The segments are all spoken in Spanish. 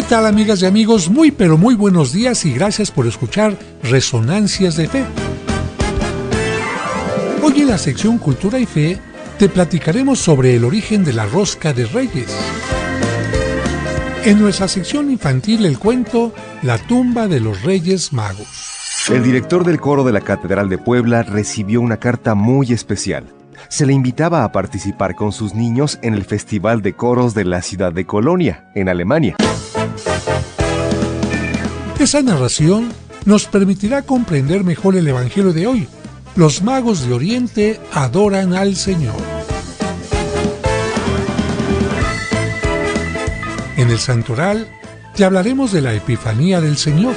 tal, amigas y amigos? Muy pero muy buenos días y gracias por escuchar Resonancias de Fe. Hoy en la sección Cultura y Fe te platicaremos sobre el origen de la rosca de Reyes. En nuestra sección infantil el cuento La tumba de los Reyes Magos. El director del coro de la Catedral de Puebla recibió una carta muy especial. Se le invitaba a participar con sus niños en el Festival de Coros de la ciudad de Colonia, en Alemania. Esa narración nos permitirá comprender mejor el Evangelio de hoy. Los magos de Oriente adoran al Señor. En el Santoral te hablaremos de la Epifanía del Señor.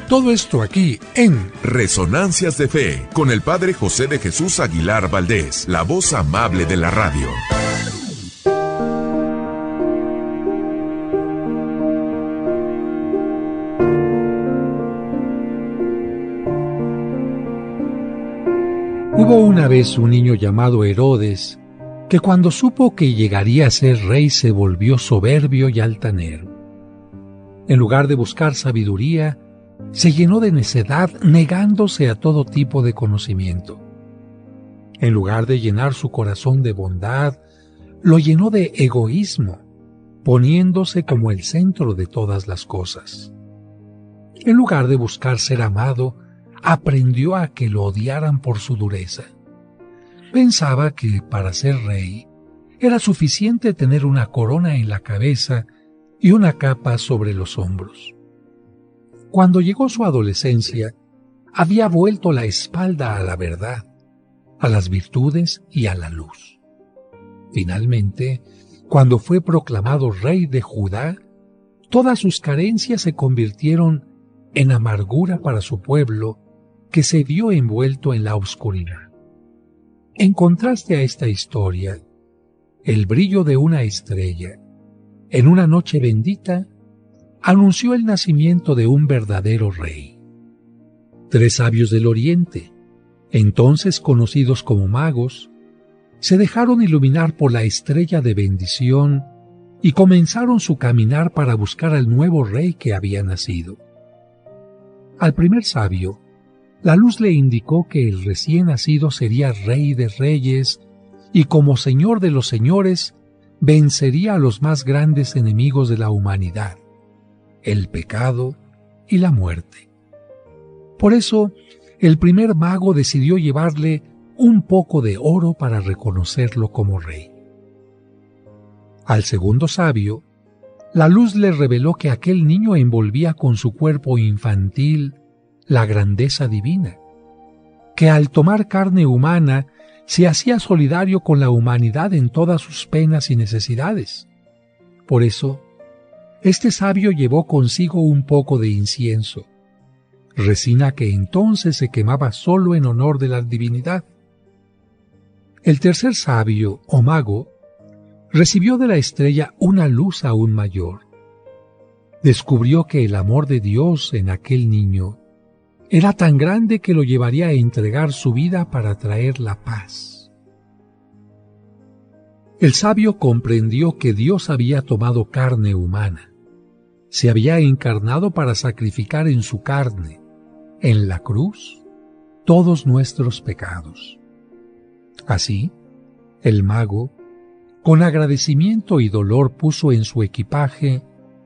Todo esto aquí en Resonancias de Fe, con el Padre José de Jesús Aguilar Valdés, la voz amable de la radio. Hubo una vez un niño llamado Herodes, que cuando supo que llegaría a ser rey se volvió soberbio y altanero. En lugar de buscar sabiduría, se llenó de necedad, negándose a todo tipo de conocimiento. En lugar de llenar su corazón de bondad, lo llenó de egoísmo, poniéndose como el centro de todas las cosas. En lugar de buscar ser amado, aprendió a que lo odiaran por su dureza. Pensaba que para ser rey era suficiente tener una corona en la cabeza y una capa sobre los hombros. Cuando llegó su adolescencia, había vuelto la espalda a la verdad, a las virtudes y a la luz. Finalmente, cuando fue proclamado rey de Judá, todas sus carencias se convirtieron en amargura para su pueblo, que se vio envuelto en la oscuridad. En contraste a esta historia, el brillo de una estrella, en una noche bendita, anunció el nacimiento de un verdadero rey. 3 sabios del Oriente, entonces conocidos como magos, se dejaron iluminar por la estrella de bendición y comenzaron su caminar para buscar al nuevo rey que había nacido. Al primer sabio, la luz le indicó que el recién nacido sería rey de reyes y como señor de los señores vencería a los más grandes enemigos de la humanidad, el pecado y la muerte. Por eso, el primer mago decidió llevarle un poco de oro para reconocerlo como rey. Al segundo sabio, la luz le reveló que aquel niño envolvía con su cuerpo infantil la grandeza divina, que al tomar carne humana se hacía solidario con la humanidad en todas sus penas y necesidades. Por eso, este sabio llevó consigo un poco de incienso, resina que entonces se quemaba solo en honor de la divinidad. El tercer sabio, o mago, recibió de la estrella una luz aún mayor. Descubrió que el amor de Dios en aquel niño era tan grande que lo llevaría a entregar su vida para traer la paz. El sabio comprendió que Dios había tomado carne humana. Se había encarnado para sacrificar en su carne, en la cruz, todos nuestros pecados. Así, el mago, con agradecimiento y dolor, puso en su equipaje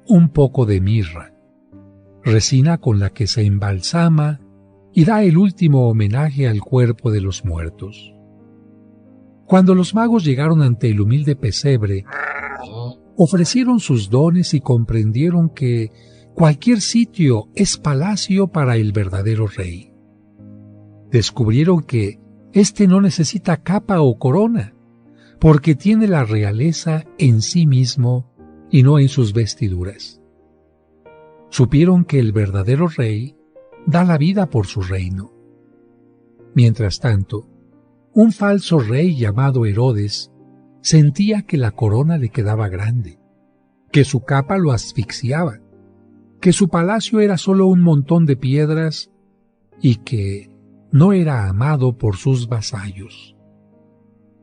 un poco de mirra, resina con la que se embalsama y da el último homenaje al cuerpo de los muertos. Cuando los magos llegaron ante el humilde pesebre, ofrecieron sus dones y comprendieron que cualquier sitio es palacio para el verdadero rey. Descubrieron que éste no necesita capa o corona, porque tiene la realeza en sí mismo y no en sus vestiduras. Supieron que el verdadero rey da la vida por su reino. Mientras tanto, un falso rey llamado Herodes sentía que la corona le quedaba grande, que su capa lo asfixiaba, que su palacio era solo un montón de piedras y que no era amado por sus vasallos.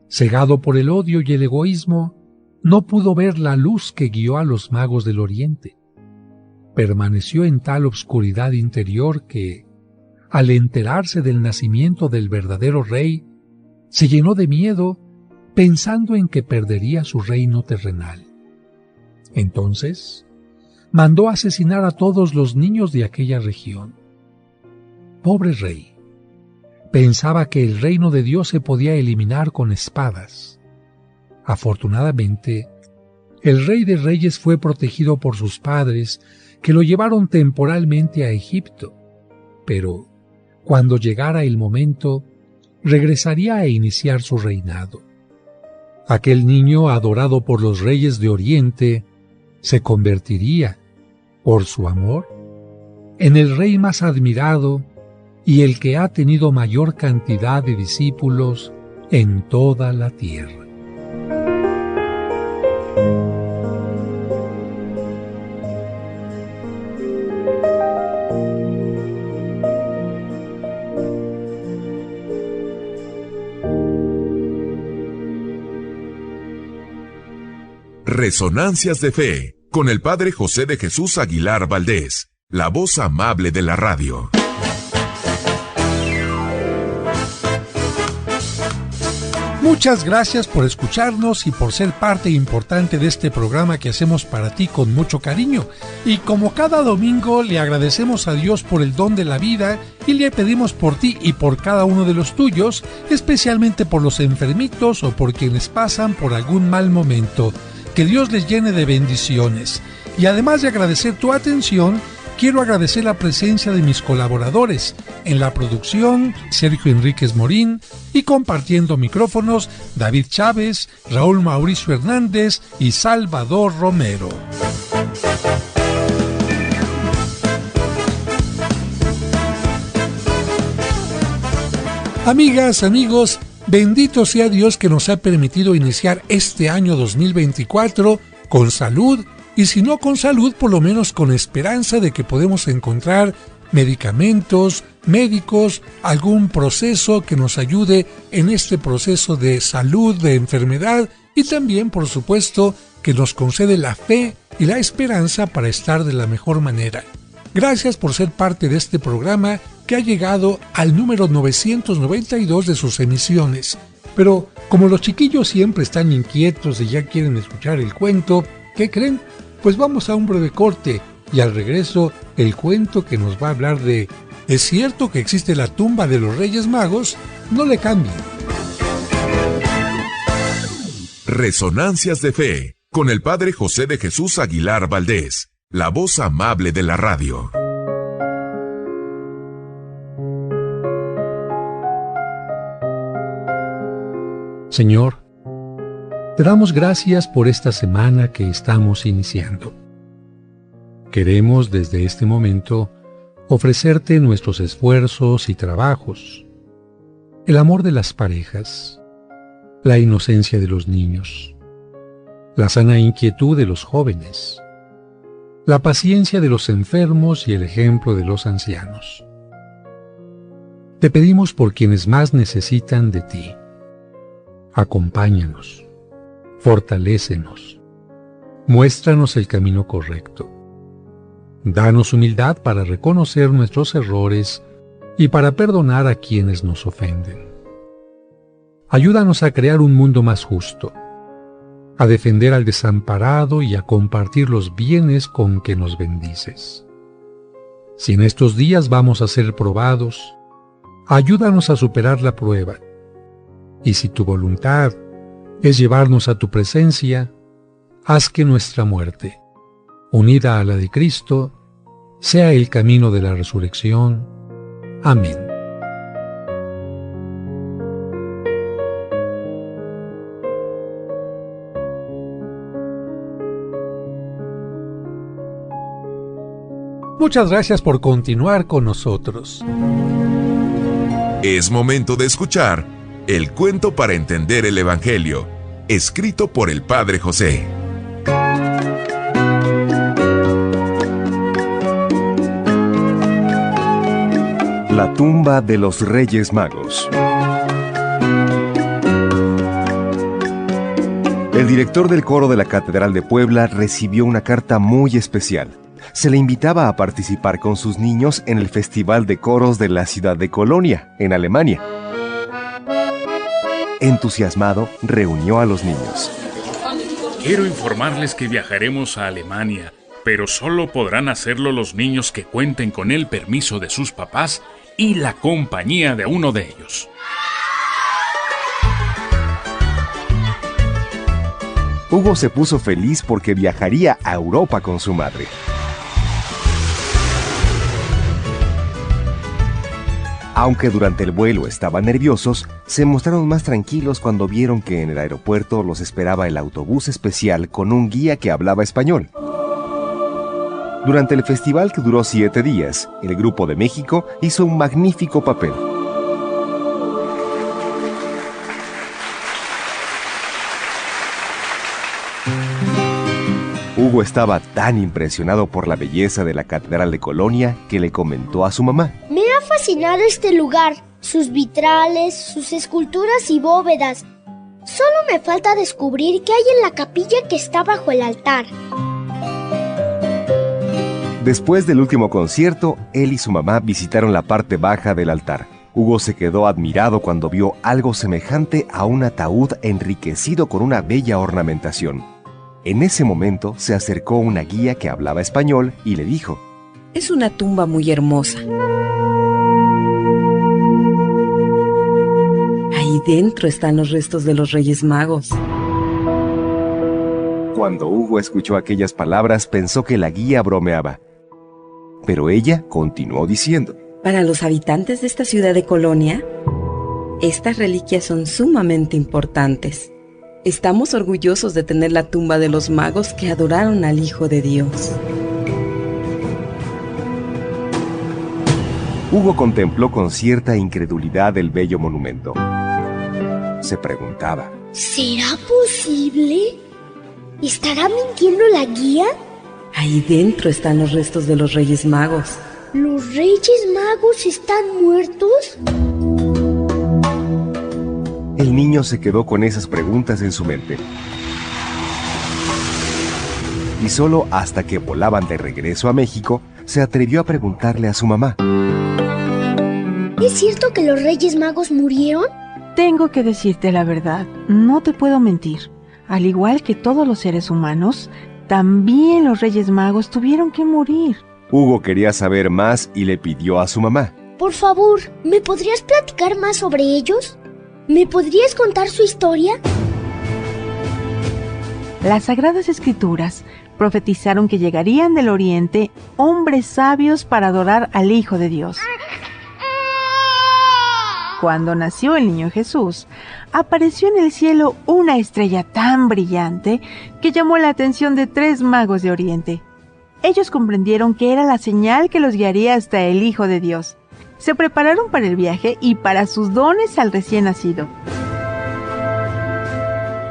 Cegado por el odio y el egoísmo, no pudo ver la luz que guió a los magos del Oriente. permaneció en tal obscuridad interior que, al enterarse del nacimiento del verdadero rey, se llenó de miedo pensando en que perdería su reino terrenal. Entonces, mandó asesinar a todos los niños de aquella región. Pobre rey, pensaba que el reino de Dios se podía eliminar con espadas. Afortunadamente, el Rey de Reyes fue protegido por sus padres, que lo llevaron temporalmente a Egipto, pero cuando llegara el momento, regresaría a iniciar su reinado. Aquel niño adorado por los reyes de Oriente se convertiría, por su amor, en el rey más admirado y el que ha tenido mayor cantidad de discípulos en toda la tierra. Resonancias de Fe, con el Padre José de Jesús Aguilar Valdés, la voz amable de la radio. Muchas gracias por escucharnos y por ser parte importante de este programa que hacemos para ti con mucho cariño. Y como cada domingo, le agradecemos a Dios por el don de la vida y le pedimos por ti y por cada uno de los tuyos, especialmente por los enfermitos o por quienes pasan por algún mal momento. Que Dios les llene de bendiciones. Y además de agradecer tu atención, quiero agradecer la presencia de mis colaboradores. En la producción, Sergio Enríquez Morín, y compartiendo micrófonos, David Chávez, Raúl Mauricio Hernández y Salvador Romero. Amigas, amigos, bendito sea Dios que nos ha permitido iniciar este año 2024 con salud, y si no con salud, por lo menos con esperanza de que podemos encontrar medicamentos, médicos, algún proceso que nos ayude en este proceso de salud, de enfermedad, y también, por supuesto, que nos concede la fe y la esperanza para estar de la mejor manera. Gracias por ser parte de este programa que ha llegado al número 992 de sus emisiones. Pero como los chiquillos siempre están inquietos y ya quieren escuchar el cuento, ¿qué creen? Pues vamos a un breve corte y al regreso el cuento que nos va a hablar de ¿es cierto que existe la tumba de los Reyes Magos? No le cambien. Resonancias de Fe, con el Padre José de Jesús Aguilar Valdés, la voz amable de la radio. Señor, te damos gracias por esta semana que estamos iniciando. Queremos desde este momento ofrecerte nuestros esfuerzos y trabajos, el amor de las parejas, la inocencia de los niños, la sana inquietud de los jóvenes, la paciencia de los enfermos y el ejemplo de los ancianos. Te pedimos por quienes más necesitan de ti. Acompáñanos, fortalécenos, muéstranos el camino correcto. Danos humildad para reconocer nuestros errores y para perdonar a quienes nos ofenden. Ayúdanos a crear un mundo más justo, a defender al desamparado y a compartir los bienes con que nos bendices. Si en estos días vamos a ser probados, ayúdanos a superar la prueba. Y si tu voluntad es llevarnos a tu presencia, haz que nuestra muerte, unida a la de Cristo, sea el camino de la resurrección. Amén. Muchas gracias por continuar con nosotros. Es momento de escuchar el cuento para entender el Evangelio, escrito por el Padre José. La tumba de los Reyes Magos. El director del coro de la Catedral de Puebla recibió una carta muy especial. Se le invitaba a participar con sus niños en el Festival de Coros de la ciudad de Colonia, en Alemania. Entusiasmado, reunió a los niños. Quiero informarles que viajaremos a Alemania, pero solo podrán hacerlo los niños que cuenten con el permiso de sus papás y la compañía de uno de ellos. Hugo se puso feliz porque viajaría a Europa con su madre. Aunque durante el vuelo estaban nerviosos, se mostraron más tranquilos cuando vieron que en el aeropuerto los esperaba el autobús especial con un guía que hablaba español. Durante el festival, que duró 7 días, el Grupo de México hizo un magnífico papel. Hugo estaba tan impresionado por la belleza de la Catedral de Colonia que le comentó a su mamá: Me ha fascinado este lugar, sus vitrales, sus esculturas y bóvedas. Solo me falta descubrir qué hay en la capilla que está bajo el altar. Después del último concierto, él y su mamá visitaron la parte baja del altar. Hugo se quedó admirado cuando vio algo semejante a un ataúd enriquecido con una bella ornamentación. En ese momento se acercó una guía que hablaba español y le dijo: Es una tumba muy hermosa. Ahí dentro están los restos de los Reyes Magos. Cuando Hugo escuchó aquellas palabras, pensó que la guía bromeaba. Pero ella continuó diciendo: Para los habitantes de esta ciudad de Colonia, estas reliquias son sumamente importantes. Estamos orgullosos de tener la tumba de los magos que adoraron al Hijo de Dios. Hugo contempló con cierta incredulidad el bello monumento. Se preguntaba: ¿será posible? ¿Estará mintiendo la guía? Ahí dentro están los restos de los Reyes Magos. ¿Los Reyes Magos están muertos? El niño se quedó con esas preguntas en su mente. Y solo hasta que volaban de regreso a México, se atrevió a preguntarle a su mamá: ¿Es cierto que los Reyes Magos murieron? Tengo que decirte la verdad, no te puedo mentir. Al igual que todos los seres humanos, también los Reyes Magos tuvieron que morir. Hugo quería saber más y le pidió a su mamá: Por favor, ¿me podrías platicar más sobre ellos? ¿Me podrías contar su historia? Las Sagradas Escrituras profetizaron que llegarían del Oriente hombres sabios para adorar al Hijo de Dios. Cuando nació el niño Jesús, apareció en el cielo una estrella tan brillante que llamó la atención de 3 magos de Oriente. Ellos comprendieron que era la señal que los guiaría hasta el Hijo de Dios. Se prepararon para el viaje y para sus dones al recién nacido.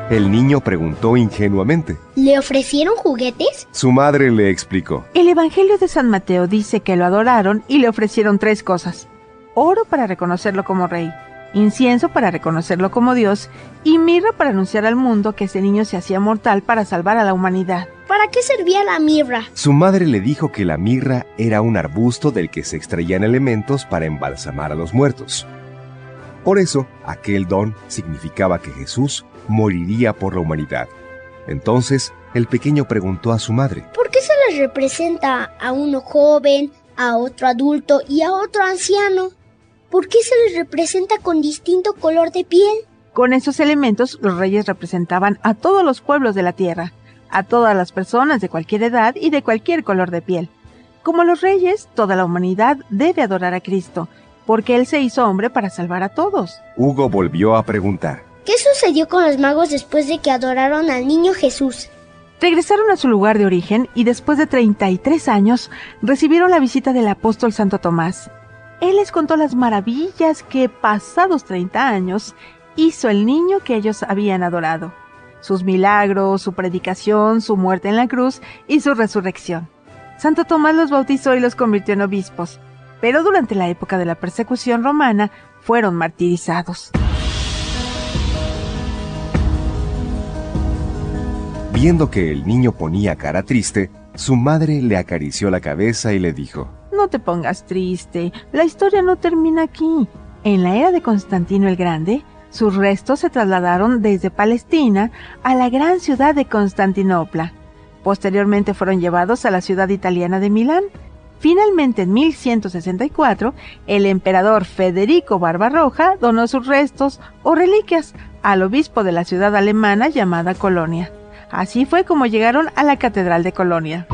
El niño preguntó ingenuamente. ¿Le ofrecieron juguetes? Su madre le explicó: El Evangelio de San Mateo dice que lo adoraron y le ofrecieron 3 cosas: oro para reconocerlo como rey, incienso para reconocerlo como Dios y mirra para anunciar al mundo que ese niño se hacía mortal para salvar a la humanidad. ¿Para qué servía la mirra? Su madre le dijo que la mirra era un arbusto del que se extraían elementos para embalsamar a los muertos. Por eso, aquel don significaba que Jesús moriría por la humanidad. Entonces, el pequeño preguntó a su madre: ¿Por qué se les representa a uno joven, a otro adulto y a otro anciano? ¿Por qué se les representa con distinto color de piel? Con esos elementos, los reyes representaban a todos los pueblos de la tierra, a todas las personas de cualquier edad y de cualquier color de piel. Como los reyes, toda la humanidad debe adorar a Cristo, porque Él se hizo hombre para salvar a todos. Hugo volvió a preguntar: ¿Qué sucedió con los magos después de que adoraron al niño Jesús? Regresaron a su lugar de origen y después de 33 años recibieron la visita del apóstol Santo Tomás. Él les contó las maravillas que, pasados 30 años, hizo el niño que ellos habían adorado. Sus milagros, su predicación, su muerte en la cruz y su resurrección. Santo Tomás los bautizó y los convirtió en obispos, pero durante la época de la persecución romana fueron martirizados. Viendo que el niño ponía cara triste, Su madre le acarició la cabeza y le dijo: No te pongas triste, la historia no termina aquí. En la era de Constantino el Grande, sus restos se trasladaron desde Palestina a la gran ciudad de Constantinopla. Posteriormente fueron llevados a la ciudad italiana de Milán. Finalmente, en 1164, el emperador Federico Barbarroja donó sus restos o reliquias al obispo de la ciudad alemana llamada Colonia. Así fue como llegaron a la Catedral de Colonia.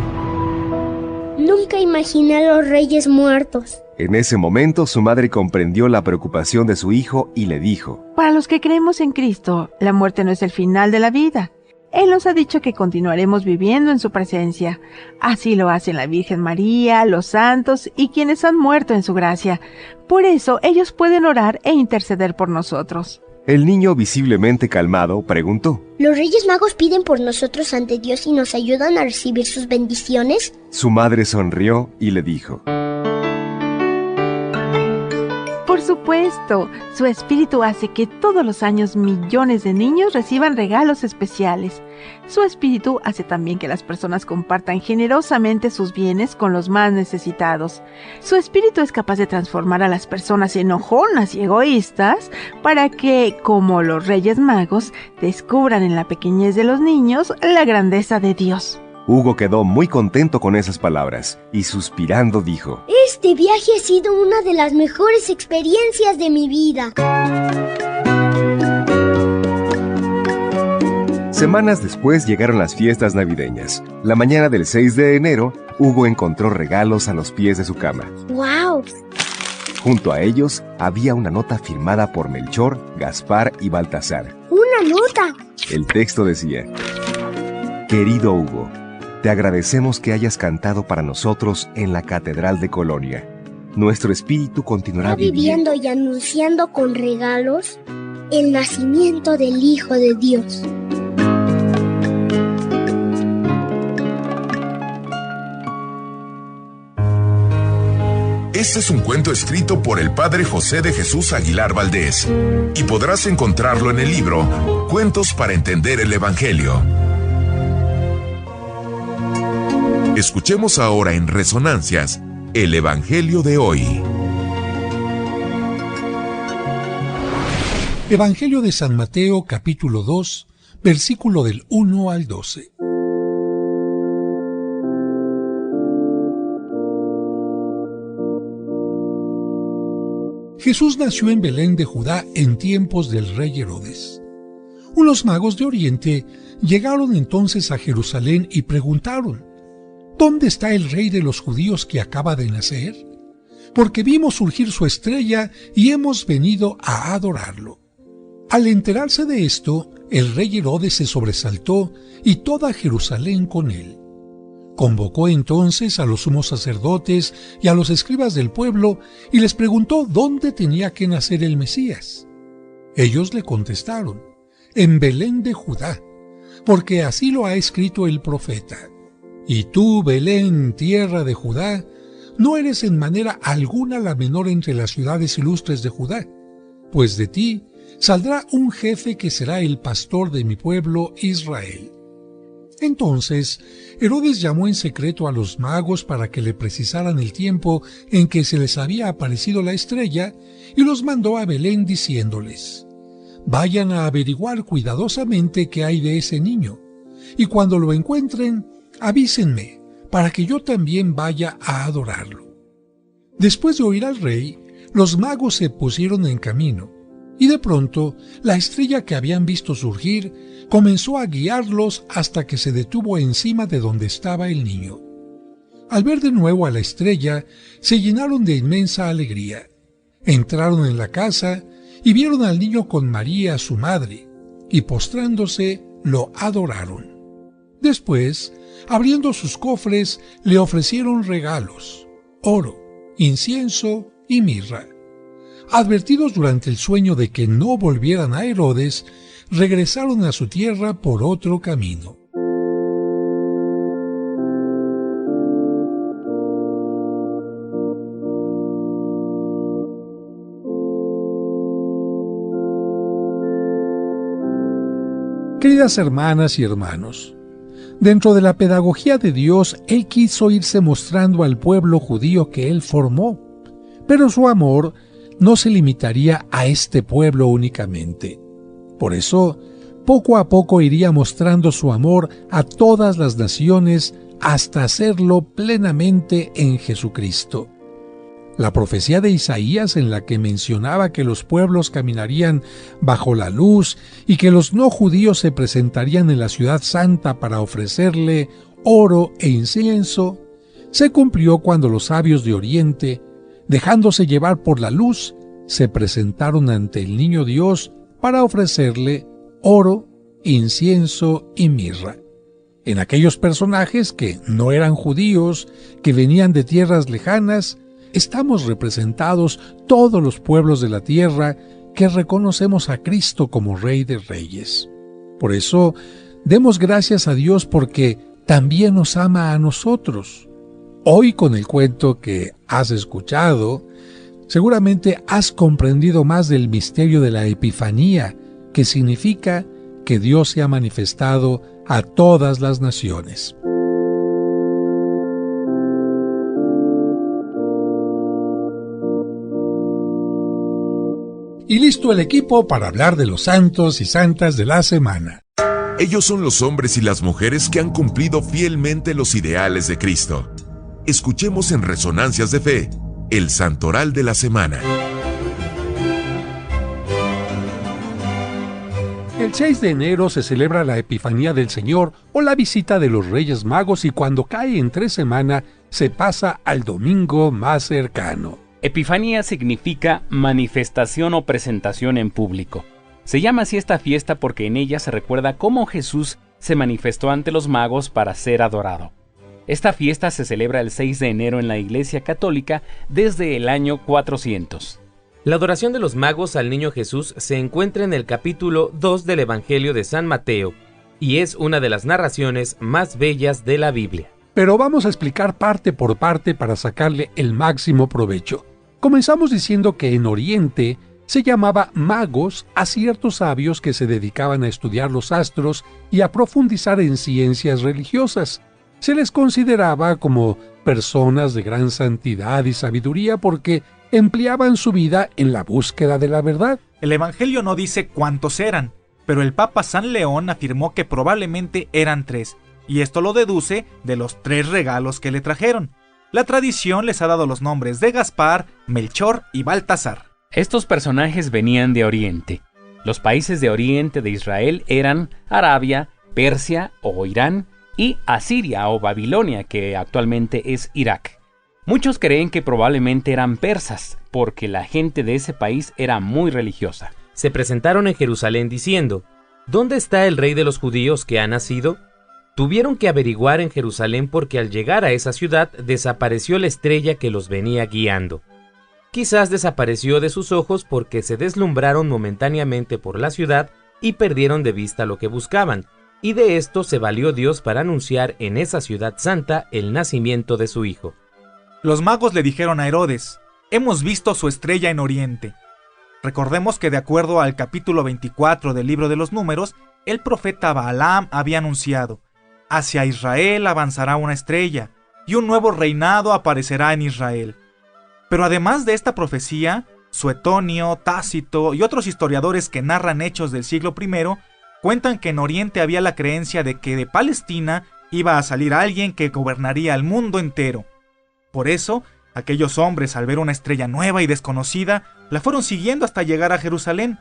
Nunca imaginé a los reyes muertos. En ese momento su madre comprendió la preocupación de su hijo y le dijo: Para los que creemos en Cristo, la muerte no es el final de la vida. Él nos ha dicho que continuaremos viviendo en su presencia. Así lo hacen la Virgen María, los santos y quienes han muerto en su gracia. Por eso ellos pueden orar e interceder por nosotros. El niño, visiblemente calmado, preguntó: ¿Los Reyes Magos piden por nosotros ante Dios y nos ayudan a recibir sus bendiciones? Su madre sonrió y le dijo: Por supuesto, su espíritu hace que todos los años millones de niños reciban regalos especiales. Su espíritu hace también que las personas compartan generosamente sus bienes con los más necesitados. Su espíritu es capaz de transformar a las personas enojonas y egoístas para que, como los Reyes Magos, descubran en la pequeñez de los niños la grandeza de Dios. Hugo quedó muy contento con esas palabras y suspirando dijo: Este viaje ha sido una de las mejores experiencias de mi vida. Semanas después llegaron las fiestas navideñas. La mañana del 6 de enero, Hugo encontró regalos a los pies de su cama. ¡Wow! Junto a ellos había una nota firmada por Melchor, Gaspar y Baltasar. ¡Una nota! El texto decía: Querido Hugo, te agradecemos que hayas cantado para nosotros en la Catedral de Colonia. Nuestro espíritu continuará viviendo y anunciando con regalos el nacimiento del Hijo de Dios. Este es un cuento escrito por el padre José de Jesús Aguilar Valdés y podrás encontrarlo en el libro Cuentos para entender el Evangelio. Escuchemos ahora en Resonancias el Evangelio de hoy. Evangelio de San Mateo, capítulo 2, versículo del 1 al 12. Jesús nació en Belén de Judá en tiempos del rey Herodes. Unos magos de Oriente llegaron entonces a Jerusalén y preguntaron: ¿Dónde está el rey de los judíos que acaba de nacer? Porque vimos surgir su estrella y hemos venido a adorarlo. Al enterarse de esto, el rey Herodes se sobresaltó y toda Jerusalén con él. Convocó entonces a los sumos sacerdotes y a los escribas del pueblo y les preguntó dónde tenía que nacer el Mesías. Ellos le contestaron: en Belén de Judá, porque así lo ha escrito el profeta. Y tú, Belén, tierra de Judá, no eres en manera alguna la menor entre las ciudades ilustres de Judá, pues de ti saldrá un jefe que será el pastor de mi pueblo Israel. Entonces Herodes llamó en secreto a los magos para que le precisaran el tiempo en que se les había aparecido la estrella y los mandó a Belén diciéndoles: vayan a averiguar cuidadosamente qué hay de ese niño, y cuando lo encuentren, avísenme, para que yo también vaya a adorarlo. Después de oír al rey, los magos se pusieron en camino, y de pronto la estrella que habían visto surgir comenzó a guiarlos hasta que se detuvo encima de donde estaba el niño. Al ver de nuevo a la estrella, se llenaron de inmensa alegría. Entraron en la casa y vieron al niño con María, su madre, y postrándose, lo adoraron. Después, abriendo sus cofres, le ofrecieron regalos: oro, incienso y mirra. Advertidos durante el sueño de que no volvieran a Herodes, regresaron a su tierra por otro camino. Queridas hermanas y hermanos, Dentro de la pedagogía de Dios, Él quiso irse mostrando al pueblo judío que Él formó, pero su amor no se limitaría a este pueblo únicamente. Por eso, poco a poco iría mostrando su amor a todas las naciones hasta hacerlo plenamente en Jesucristo. La profecía de Isaías, en la que mencionaba que los pueblos caminarían bajo la luz y que los no judíos se presentarían en la ciudad santa para ofrecerle oro e incienso, se cumplió cuando los sabios de Oriente, dejándose llevar por la luz, se presentaron ante el niño Dios para ofrecerle oro, incienso y mirra. En aquellos personajes que no eran judíos, que venían de tierras lejanas, estamos representados todos los pueblos de la tierra que reconocemos a Cristo como Rey de Reyes. Por eso, demos gracias a Dios porque también nos ama a nosotros. Hoy, con el cuento que has escuchado, seguramente has comprendido más del misterio de la Epifanía, que significa que Dios se ha manifestado a todas las naciones. Y listo el equipo para hablar de los santos y santas de la semana. Ellos son los hombres y las mujeres que han cumplido fielmente los ideales de Cristo. Escuchemos en Resonancias de Fe, el Santoral de la Semana. El 6 de enero se celebra la Epifanía del Señor o la visita de los Reyes Magos, y cuando cae entre semana se pasa al domingo más cercano. Epifanía significa manifestación o presentación en público. Se llama así esta fiesta porque en ella se recuerda cómo Jesús se manifestó ante los magos para ser adorado. Esta fiesta se celebra el 6 de enero en la Iglesia Católica desde el año 400. La adoración de los magos al niño Jesús se encuentra en el capítulo 2 del Evangelio de San Mateo y es una de las narraciones más bellas de la Biblia. Pero vamos a explicar parte por parte para sacarle el máximo provecho. Comenzamos diciendo que en Oriente se llamaba magos a ciertos sabios que se dedicaban a estudiar los astros y a profundizar en ciencias religiosas. Se les consideraba como personas de gran santidad y sabiduría porque empleaban su vida en la búsqueda de la verdad. El Evangelio no dice cuántos eran, pero el Papa San León afirmó que probablemente eran 3, y esto lo deduce de los 3 regalos que le trajeron. La tradición les ha dado los nombres de Gaspar, Melchor y Baltasar. Estos personajes venían de Oriente. Los países de Oriente de Israel eran Arabia, Persia o Irán y Asiria o Babilonia, que actualmente es Irak. Muchos creen que probablemente eran persas, porque la gente de ese país era muy religiosa. Se presentaron en Jerusalén diciendo: ¿Dónde está el rey de los judíos que ha nacido? Tuvieron que averiguar en Jerusalén porque al llegar a esa ciudad desapareció la estrella que los venía guiando. Quizás desapareció de sus ojos porque se deslumbraron momentáneamente por la ciudad y perdieron de vista lo que buscaban, y de esto se valió Dios para anunciar en esa ciudad santa el nacimiento de su hijo. Los magos le dijeron a Herodes: hemos visto su estrella en Oriente. Recordemos que de acuerdo al capítulo 24 del libro de los Números, el profeta Balaam había anunciado: hacia Israel avanzará una estrella, y un nuevo reinado aparecerá en Israel. Pero además de esta profecía, Suetonio, Tácito y otros historiadores que narran hechos del siglo I cuentan que en Oriente había la creencia de que de Palestina iba a salir alguien que gobernaría el mundo entero. Por eso, aquellos hombres, al ver una estrella nueva y desconocida, la fueron siguiendo hasta llegar a Jerusalén.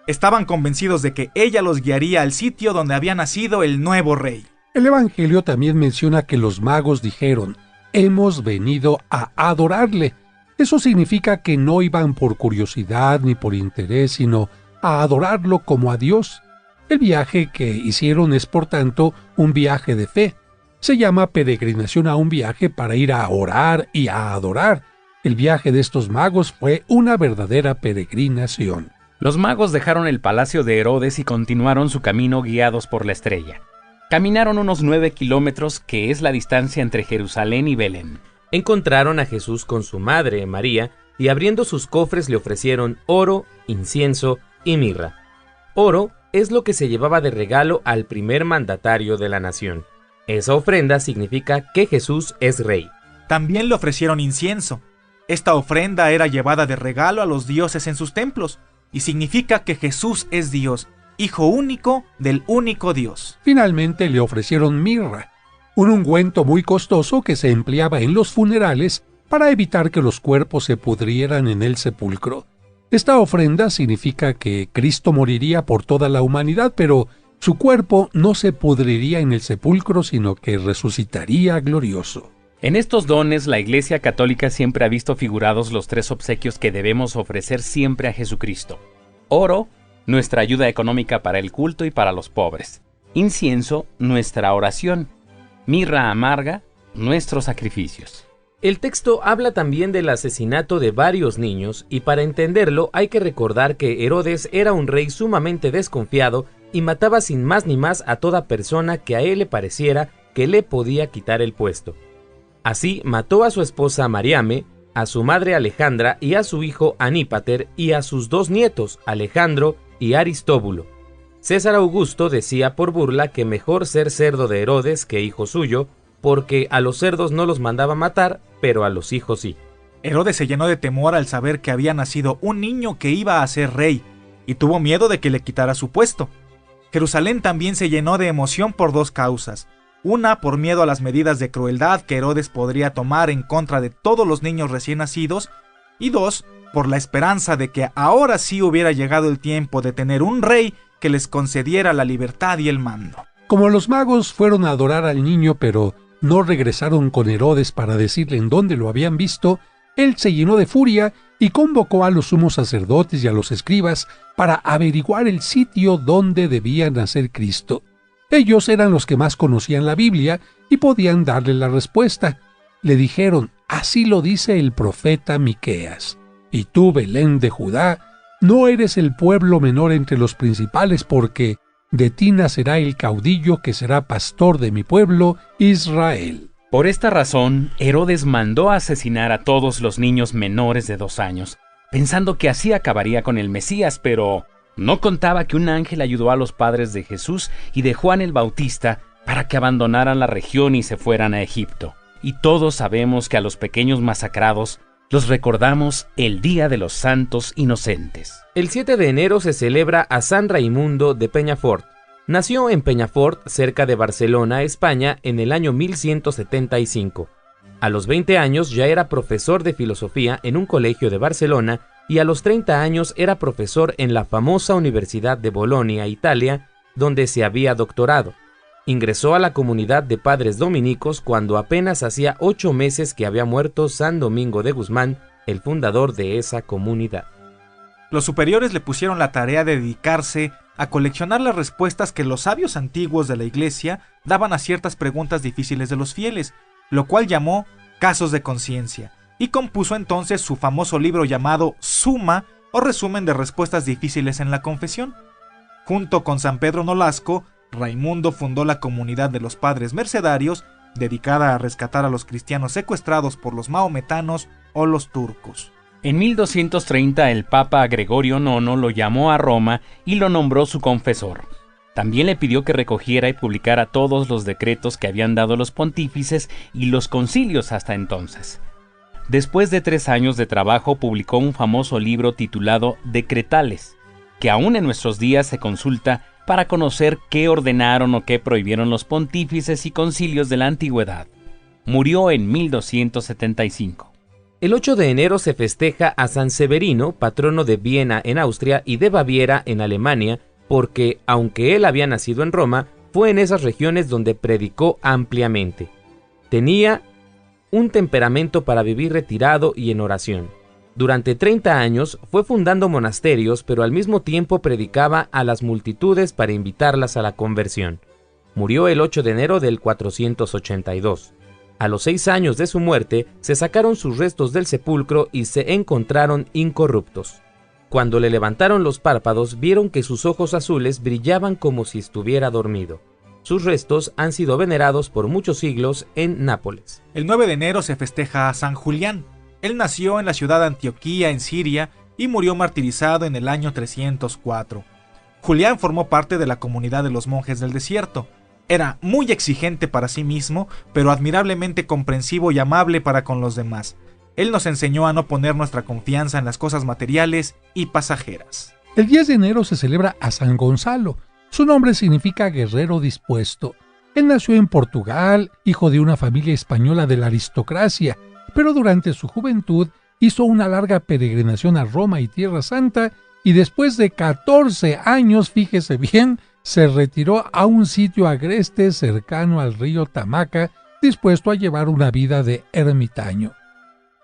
Estaban convencidos de que ella los guiaría al sitio donde había nacido el nuevo rey. El Evangelio también menciona que los magos dijeron: hemos venido a adorarle. Eso significa que no iban por curiosidad ni por interés, sino a adorarlo como a Dios. El viaje que hicieron es, por tanto, un viaje de fe. Se llama peregrinación a un viaje para ir a orar y a adorar. El viaje de estos magos fue una verdadera peregrinación. Los magos dejaron el palacio de Herodes y continuaron su camino guiados por la estrella. Caminaron unos 9 kilómetros, que es la distancia entre Jerusalén y Belén. Encontraron a Jesús con su madre, María, y abriendo sus cofres le ofrecieron oro, incienso y mirra. Oro es lo que se llevaba de regalo al primer mandatario de la nación. Esa ofrenda significa que Jesús es rey. También le ofrecieron incienso. Esta ofrenda era llevada de regalo a los dioses en sus templos y significa que Jesús es Dios, Hijo único del único Dios. Finalmente le ofrecieron mirra, un ungüento muy costoso que se empleaba en los funerales para evitar que los cuerpos se pudrieran en el sepulcro. Esta ofrenda significa que Cristo moriría por toda la humanidad, pero su cuerpo no se pudriría en el sepulcro, sino que resucitaría glorioso. En estos dones, la Iglesia Católica siempre ha visto figurados los 3 obsequios que debemos ofrecer siempre a Jesucristo. Oro, nuestra ayuda económica para el culto y para los pobres. Incienso, nuestra oración. Mirra amarga, nuestros sacrificios. El texto habla también del asesinato de varios niños, y para entenderlo hay que recordar que Herodes era un rey sumamente desconfiado y mataba sin más ni más a toda persona que a él le pareciera que le podía quitar el puesto. Así mató a su esposa Mariame, a su madre Alejandra y a su hijo Anípater y a sus 2 nietos, Alejandro y Aristóbulo. César Augusto decía por burla que mejor ser cerdo de Herodes que hijo suyo, porque a los cerdos no los mandaba matar, pero a los hijos sí. Herodes se llenó de temor al saber que había nacido un niño que iba a ser rey, y tuvo miedo de que le quitara su puesto. Jerusalén también se llenó de emoción por 2 causas. Una, por miedo a las medidas de crueldad que Herodes podría tomar en contra de todos los niños recién nacidos, y 2, por la esperanza de que ahora sí hubiera llegado el tiempo de tener un rey que les concediera la libertad y el mando. Como los magos fueron a adorar al niño, pero no regresaron con Herodes para decirle en dónde lo habían visto, él se llenó de furia y convocó a los sumos sacerdotes y a los escribas para averiguar el sitio donde debía nacer Cristo. Ellos eran los que más conocían la Biblia y podían darle la respuesta. Le dijeron: así lo dice el profeta Miqueas. Y tú, Belén de Judá, no eres el pueblo menor entre los principales, porque de ti nacerá el caudillo que será pastor de mi pueblo, Israel. Por esta razón, Herodes mandó a asesinar a todos los niños menores de 2 años, pensando que así acabaría con el Mesías, pero no contaba que un ángel ayudó a los padres de Jesús y de Juan el Bautista para que abandonaran la región y se fueran a Egipto. Y todos sabemos que a los pequeños masacrados los recordamos el Día de los Santos Inocentes. El 7 de enero se celebra a San Raimundo de Peñafort. Nació en Peñafort, cerca de Barcelona, España, en el año 1175. A los 20 años ya era profesor de filosofía en un colegio de Barcelona y a los 30 años era profesor en la famosa Universidad de Bolonia, Italia, donde se había doctorado. Ingresó a la comunidad de padres dominicos cuando apenas hacía 8 meses que había muerto San Domingo de Guzmán, el fundador de esa comunidad. Los superiores le pusieron la tarea de dedicarse a coleccionar las respuestas que los sabios antiguos de la Iglesia daban a ciertas preguntas difíciles de los fieles, lo cual llamó Casos de Conciencia, y compuso entonces su famoso libro llamado Suma, o resumen de respuestas difíciles en la confesión. Junto con San Pedro Nolasco, Raimundo fundó la comunidad de los Padres Mercedarios, dedicada a rescatar a los cristianos secuestrados por los maometanos o los turcos. En 1230 el Papa Gregorio IX lo llamó a Roma y lo nombró su confesor. También le pidió que recogiera y publicara todos los decretos que habían dado los pontífices y los concilios hasta entonces. Después de 3 años de trabajo publicó un famoso libro titulado Decretales, que aún en nuestros días se consulta para conocer qué ordenaron o qué prohibieron los pontífices y concilios de la antigüedad. Murió en 1275. El 8 de enero se festeja a San Severino, patrono de Viena en Austria y de Baviera en Alemania, porque, aunque él había nacido en Roma, fue en esas regiones donde predicó ampliamente. Tenía un temperamento para vivir retirado y en oración. Durante 30 años fue fundando monasterios, pero al mismo tiempo predicaba a las multitudes para invitarlas a la conversión. Murió el 8 de enero del 482. A los 6 años de su muerte, se sacaron sus restos del sepulcro y se encontraron incorruptos. Cuando le levantaron los párpados, vieron que sus ojos azules brillaban como si estuviera dormido. Sus restos han sido venerados por muchos siglos en Nápoles. El 9 de enero se festeja a San Julián. Él nació en la ciudad de Antioquía, en Siria, y murió martirizado en el año 304. Julián formó parte de la comunidad de los monjes del desierto. Era muy exigente para sí mismo, pero admirablemente comprensivo y amable para con los demás. Él nos enseñó a no poner nuestra confianza en las cosas materiales y pasajeras. El 10 de enero se celebra a San Gonzalo. Su nombre significa guerrero dispuesto. Él nació en Portugal, hijo de una familia española de la aristocracia, pero durante su juventud hizo una larga peregrinación a Roma y Tierra Santa y después de 14 años, fíjese bien, se retiró a un sitio agreste cercano al río Tamaca, dispuesto a llevar una vida de ermitaño.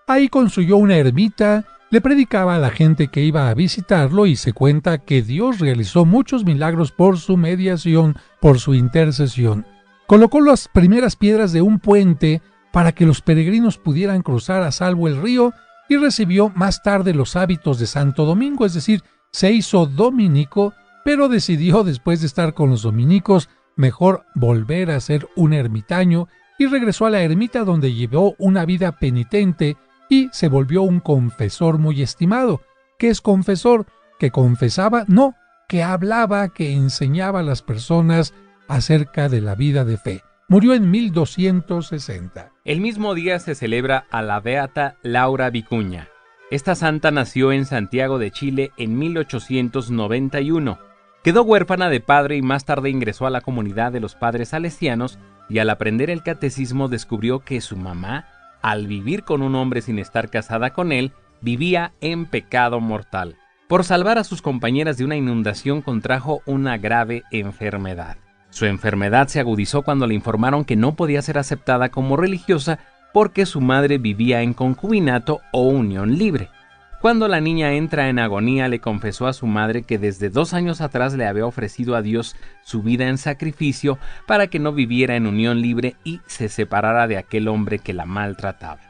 Ahí construyó una ermita, le predicaba a la gente que iba a visitarlo y se cuenta que Dios realizó muchos milagros por su mediación, por su intercesión. Colocó las primeras piedras de un puente para que los peregrinos pudieran cruzar a salvo el río y recibió más tarde los hábitos de Santo Domingo, es decir, se hizo dominico, pero decidió, después de estar con los dominicos, mejor volver a ser un ermitaño y regresó a la ermita donde llevó una vida penitente y se volvió un confesor muy estimado. ¿Qué es confesor? ¿Que confesaba? No, que hablaba, que enseñaba a las personas acerca de la vida de fe. Murió en 1260. El mismo día se celebra a la beata Laura Vicuña. Esta santa nació en Santiago de Chile en 1891. Quedó huérfana de padre y más tarde ingresó a la comunidad de los padres salesianos y al aprender el catecismo descubrió que su mamá, al vivir con un hombre sin estar casada con él, vivía en pecado mortal. Por salvar a sus compañeras de una inundación contrajo una grave enfermedad. Su enfermedad se agudizó cuando le informaron que no podía ser aceptada como religiosa porque su madre vivía en concubinato o unión libre. Cuando la niña entra en agonía, le confesó a su madre que desde 2 años atrás le había ofrecido a Dios su vida en sacrificio para que no viviera en unión libre y se separara de aquel hombre que la maltrataba.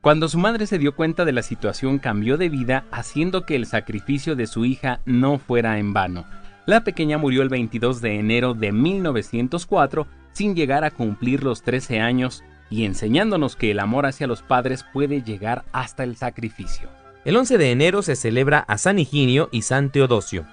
Cuando su madre se dio cuenta de la situación, cambió de vida, haciendo que el sacrificio de su hija no fuera en vano. La pequeña murió el 22 de enero de 1904 sin llegar a cumplir los 13 años y enseñándonos que el amor hacia los padres puede llegar hasta el sacrificio. El 11 de enero se celebra a San Higinio y San Teodosio.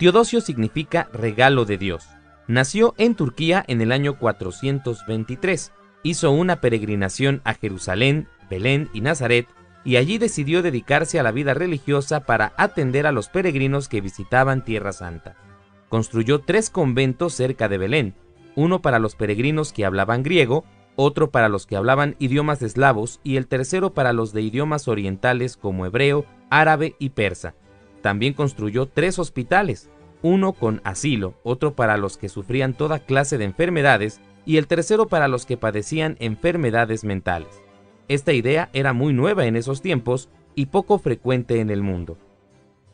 Teodosio significa regalo de Dios. Nació en Turquía en el año 423. Hizo una peregrinación a Jerusalén, Belén y Nazaret, y allí decidió dedicarse a la vida religiosa para atender a los peregrinos que visitaban Tierra Santa. Construyó 3 conventos cerca de Belén, uno para los peregrinos que hablaban griego, otro para los que hablaban idiomas eslavos y el tercero para los de idiomas orientales como hebreo, árabe y persa. También construyó 3 hospitales, uno con asilo, otro para los que sufrían toda clase de enfermedades y el tercero para los que padecían enfermedades mentales. Esta idea era muy nueva en esos tiempos y poco frecuente en el mundo.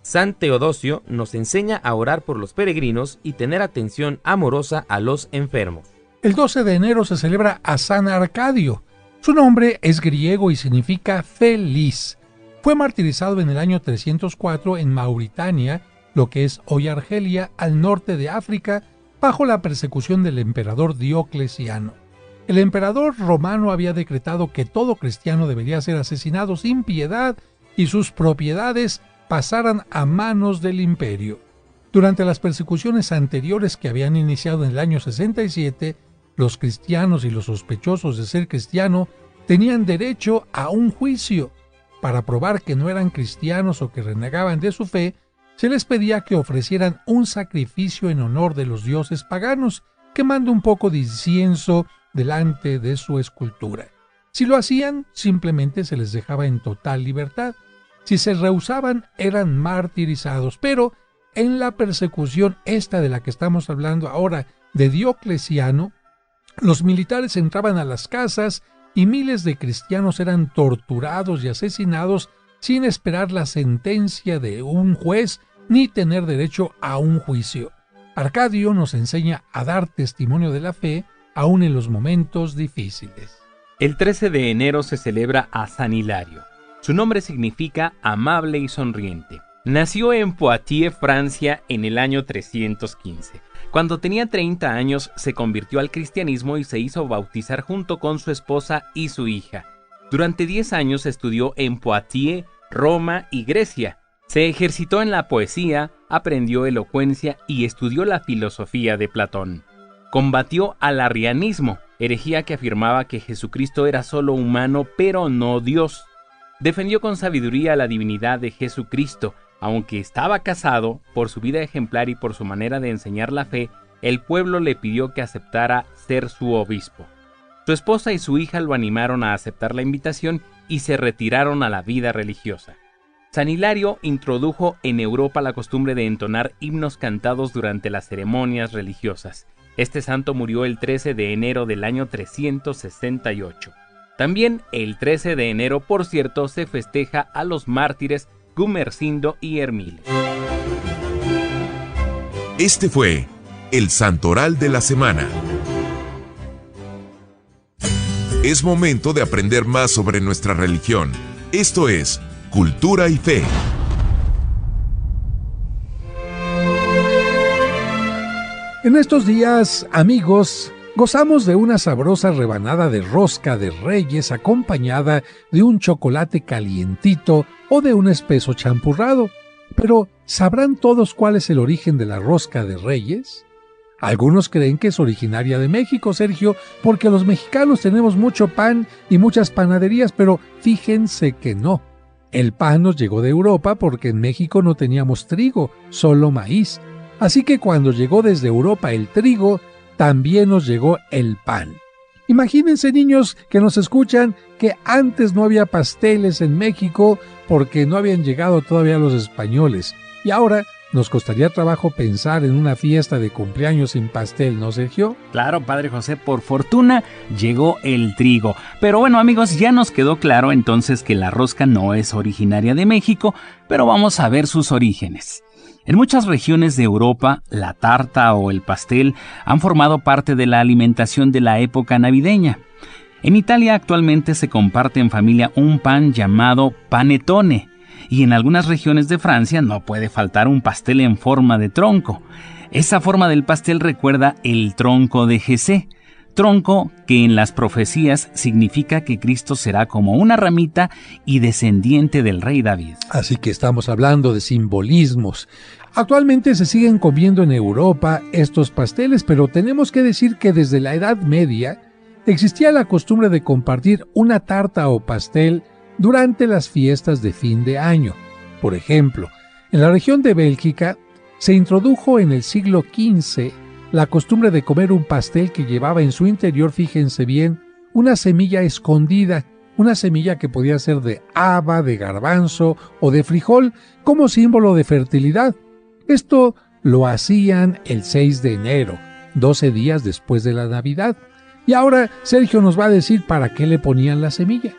San Teodosio nos enseña a orar por los peregrinos y tener atención amorosa a los enfermos. El 12 de enero se celebra a San Arcadio. Su nombre es griego y significa feliz. Fue martirizado en el año 304 en Mauritania, lo que es hoy Argelia, al norte de África, bajo la persecución del emperador Diocleciano. El emperador romano había decretado que todo cristiano debería ser asesinado sin piedad y sus propiedades pasaran a manos del imperio. Durante las persecuciones anteriores que habían iniciado en el año 67, los cristianos y los sospechosos de ser cristiano tenían derecho a un juicio. Para probar que no eran cristianos o que renegaban de su fe, se les pedía que ofrecieran un sacrificio en honor de los dioses paganos, quemando un poco de incienso delante de su escultura. Si lo hacían, simplemente se les dejaba en total libertad. Si se rehusaban, eran martirizados. Pero en la persecución esta de la que estamos hablando ahora, de Diocleciano, los militares entraban a las casas y miles de cristianos eran torturados y asesinados sin esperar la sentencia de un juez ni tener derecho a un juicio. Arcadio nos enseña a dar testimonio de la fe aún en los momentos difíciles. El 13 de enero se celebra a San Hilario. Su nombre significa amable y sonriente. Nació en Poitiers, Francia, en el año 315. Cuando tenía 30 años se convirtió al cristianismo y se hizo bautizar junto con su esposa y su hija. Durante 10 años estudió en Poitiers, Roma y Grecia. Se ejercitó en la poesía, aprendió elocuencia y estudió la filosofía de Platón. Combatió al arrianismo, herejía que afirmaba que Jesucristo era solo humano pero no Dios. Defendió con sabiduría la divinidad de Jesucristo. Aunque estaba casado, por su vida ejemplar y por su manera de enseñar la fe, el pueblo le pidió que aceptara ser su obispo. Su esposa y su hija lo animaron a aceptar la invitación y se retiraron a la vida religiosa. San Hilario introdujo en Europa la costumbre de entonar himnos cantados durante las ceremonias religiosas. Este santo murió el 13 de enero del año 368. También el 13 de enero, por cierto, se festeja a los mártires Gumersindo y Hermile. Este fue el Santoral de la Semana. Es momento de aprender más sobre nuestra religión. Esto es Cultura y Fe. En estos días, amigos, gozamos de una sabrosa rebanada de rosca de Reyes acompañada de un chocolate calientito o de un espeso champurrado. Pero, ¿sabrán todos cuál es el origen de la rosca de Reyes? Algunos creen que es originaria de México, Sergio, porque los mexicanos tenemos mucho pan y muchas panaderías, pero fíjense que no. El pan nos llegó de Europa porque en México no teníamos trigo, solo maíz. Así que cuando llegó desde Europa el trigo, también nos llegó el pan. Imagínense, niños que nos escuchan, que antes no había pasteles en México porque no habían llegado todavía los españoles. Y ahora nos costaría trabajo pensar en una fiesta de cumpleaños sin pastel, ¿no, Sergio? Claro, Padre José, por fortuna llegó el trigo. Pero bueno, amigos, ya nos quedó claro entonces que la rosca no es originaria de México, pero vamos a ver sus orígenes. En muchas regiones de Europa, la tarta o el pastel han formado parte de la alimentación de la época navideña. En Italia actualmente se comparte en familia un pan llamado panettone, y en algunas regiones de Francia no puede faltar un pastel en forma de tronco. Esa forma del pastel recuerda el tronco de Jesé, tronco que en las profecías significa que Cristo será como una ramita y descendiente del rey David. Así que estamos hablando de simbolismos. Actualmente se siguen comiendo en Europa estos pasteles, pero tenemos que decir que desde la Edad Media existía la costumbre de compartir una tarta o pastel durante las fiestas de fin de año. Por ejemplo, en la región de Bélgica se introdujo en el siglo XV la costumbre de comer un pastel que llevaba en su interior, fíjense bien, una semilla escondida, una semilla que podía ser de haba, de garbanzo o de frijol, como símbolo de fertilidad. Esto lo hacían el 6 de enero, 12 días después de la Navidad. Y ahora Sergio nos va a decir para qué le ponían la semilla.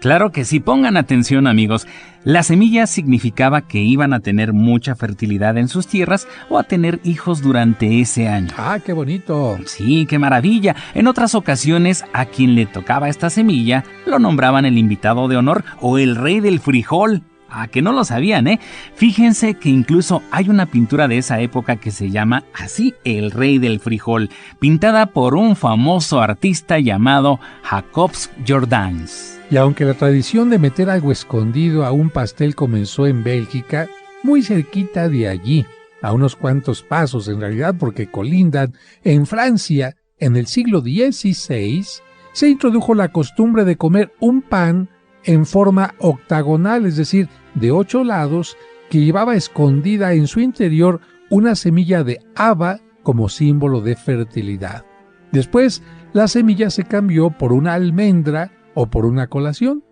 Claro que sí, pongan atención, amigos. La semilla significaba que iban a tener mucha fertilidad en sus tierras o a tener hijos durante ese año. ¡Ah, qué bonito! Sí, qué maravilla. En otras ocasiones, a quien le tocaba esta semilla, lo nombraban el invitado de honor o el rey del frijol. Ah, que no lo sabían, ¿eh? Fíjense que incluso hay una pintura de esa época que se llama así, El Rey del Frijol, pintada por un famoso artista llamado Jacobs Jordaens. Y aunque la tradición de meter algo escondido a un pastel comenzó en Bélgica, muy cerquita de allí, a unos cuantos pasos en realidad porque colindan, en Francia, en el siglo XVI, se introdujo la costumbre de comer un pan en forma octagonal, es decir, de 8 lados, que llevaba escondida en su interior una semilla de haba como símbolo de fertilidad. Después, la semilla se cambió por una almendra o por una colación.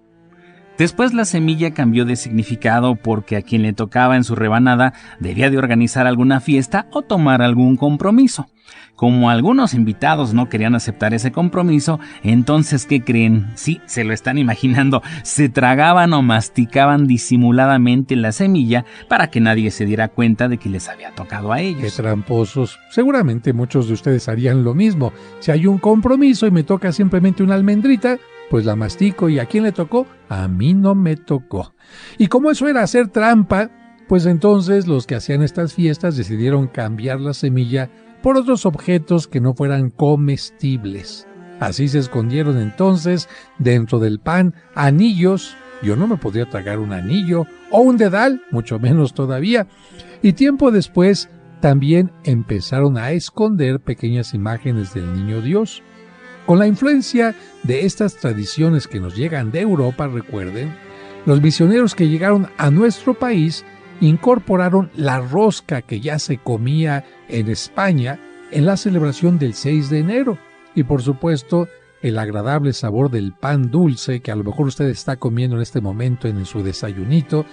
Después la semilla cambió de significado porque a quien le tocaba en su rebanada debía de organizar alguna fiesta o tomar algún compromiso. Como algunos invitados no querían aceptar ese compromiso, entonces, ¿qué creen? Sí, se lo están imaginando, se tragaban o masticaban disimuladamente la semilla para que nadie se diera cuenta de que les había tocado a ellos. ¡Qué tramposos! Seguramente muchos de ustedes harían lo mismo. Si hay un compromiso y me toca simplemente una almendrita, pues la mastico. ¿Y a quién le tocó? A mí no me tocó. Y como eso era hacer trampa, pues entonces los que hacían estas fiestas decidieron cambiar la semilla por otros objetos que no fueran comestibles. Así se escondieron entonces dentro del pan anillos yo no me podría tragar un anillo o un dedal, mucho menos todavía. Y tiempo después también empezaron a esconder pequeñas imágenes del Niño Dios. Con la influencia de estas tradiciones que nos llegan de Europa, recuerden, los misioneros que llegaron a nuestro país incorporaron la rosca que ya se comía en España en la celebración del 6 de enero. Y por supuesto, el agradable sabor del pan dulce que a lo mejor usted está comiendo en este momento en su desayunito,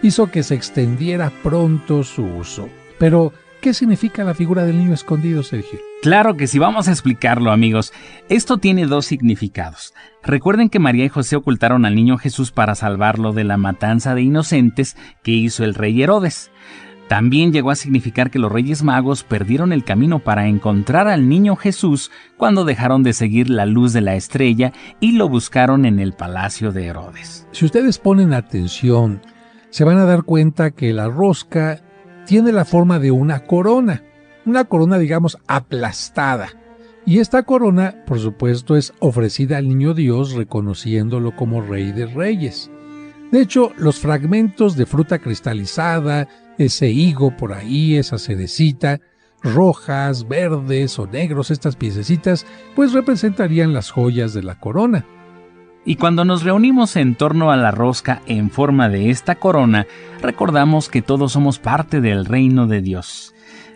hizo que se extendiera pronto su uso. Pero, ¿qué significa la figura del niño escondido, Sergio? Claro que sí, vamos a explicarlo, amigos. Esto tiene dos significados. Recuerden que María y José ocultaron al niño Jesús para salvarlo de la matanza de inocentes que hizo el rey Herodes. También llegó a significar que los Reyes Magos perdieron el camino para encontrar al niño Jesús cuando dejaron de seguir la luz de la estrella y lo buscaron en el palacio de Herodes. Si ustedes ponen atención, se van a dar cuenta que la rosca tiene la forma de una corona, digamos aplastada. Y esta corona, por supuesto, es ofrecida al niño Dios reconociéndolo como Rey de Reyes. De hecho, los fragmentos de fruta cristalizada, ese higo por ahí, esa cerecita, rojas, verdes o negros, estas piececitas, pues representarían las joyas de la corona. Y cuando nos reunimos en torno a la rosca en forma de esta corona, recordamos que todos somos parte del reino de Dios.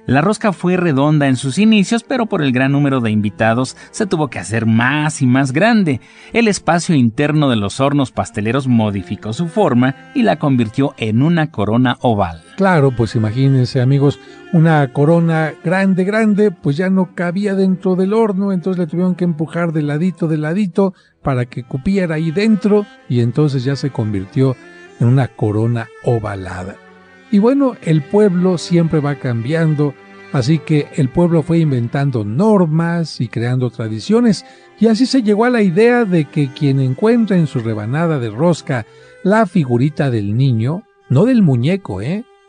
La rosca fue redonda en sus inicios, pero por el gran número de invitados se tuvo que hacer más y más grande. El espacio interno de los hornos pasteleros modificó su forma y la convirtió en una corona oval. Claro, pues imagínense, amigos, una corona grande, pues ya no cabía dentro del horno, entonces le tuvieron que empujar de ladito para que cupiera ahí dentro y entonces ya se convirtió en una corona ovalada. Y bueno, el pueblo siempre va cambiando, así que el pueblo fue inventando normas y creando tradiciones, y así se llegó a la idea de que quien encuentra en su rebanada de rosca la figurita del niño, no del muñeco,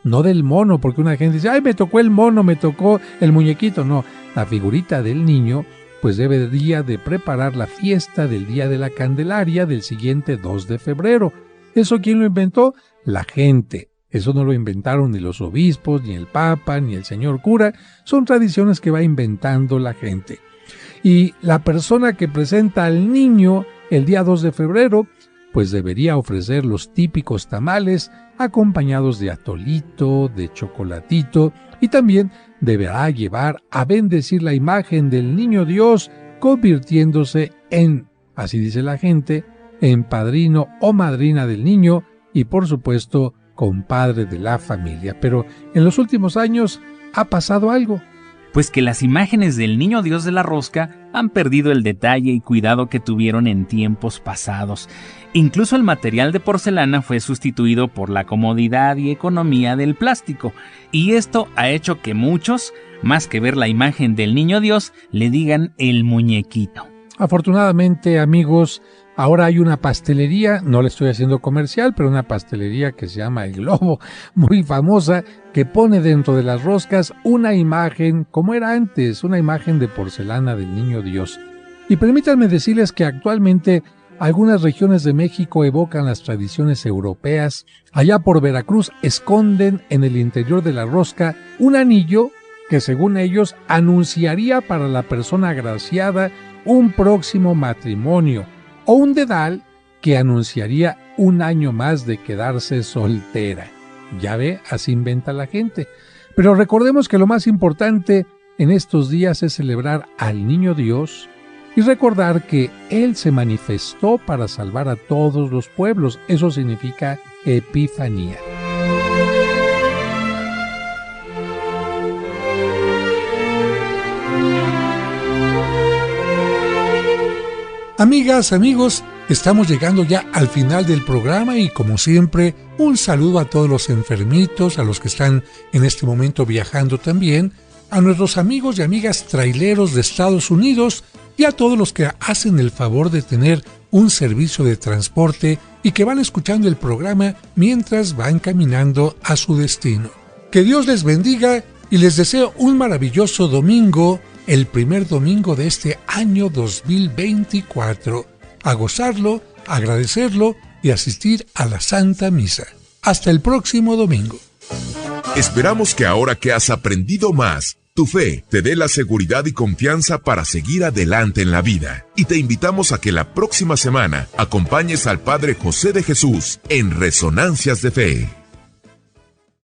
no del mono, porque una gente dice, ¡ay, me tocó el mono, me tocó el muñequito! No, la figurita del niño, pues debería de preparar la fiesta del Día de la Candelaria del siguiente 2 de febrero. ¿Eso quién lo inventó? La gente. Eso no lo inventaron ni los obispos, ni el papa, ni el señor cura. Son tradiciones que va inventando la gente. Y la persona que presenta al niño el día 2 de febrero, pues debería ofrecer los típicos tamales acompañados de atolito, de chocolatito, y también deberá llevar a bendecir la imagen del niño Dios, convirtiéndose en, así dice la gente, en padrino o madrina del niño y por supuesto compadre de la familia. Pero en los últimos años ha pasado algo. Pues que las imágenes del niño Dios de la rosca han perdido el detalle y cuidado que tuvieron en tiempos pasados. Incluso el material de porcelana fue sustituido por la comodidad y economía del plástico. Y esto ha hecho que muchos, más que ver la imagen del niño Dios, le digan el muñequito. Afortunadamente, amigos, ahora hay una pastelería, no le estoy haciendo comercial, pero una pastelería que se llama El Globo, muy famosa, que pone dentro de las roscas una imagen, como era antes, una imagen de porcelana del niño Dios. Y permítanme decirles que actualmente algunas regiones de México evocan las tradiciones europeas. Allá por Veracruz esconden en el interior de la rosca un anillo que, según ellos, anunciaría para la persona agraciada un próximo matrimonio, o un dedal que anunciaría un año más de quedarse soltera. Ya ve, así inventa la gente. Pero recordemos que lo más importante en estos días es celebrar al niño Dios y recordar que Él se manifestó para salvar a todos los pueblos. Eso significa Epifanía. Amigas, amigos, estamos llegando ya al final del programa y como siempre, un saludo a todos los enfermitos, a los que están en este momento viajando también, a nuestros amigos y amigas traileros de Estados Unidos y a todos los que hacen el favor de tener un servicio de transporte y que van escuchando el programa mientras van caminando a su destino. Que Dios les bendiga y les deseo un maravilloso domingo, el primer domingo de este año 2024. A gozarlo, agradecerlo de asistir a la Santa Misa. Hasta el próximo domingo. Esperamos que ahora que has aprendido más, tu fe te dé la seguridad y confianza para seguir adelante en la vida. Y te invitamos a que la próxima semana acompañes al Padre José de Jesús en Resonancias de Fe.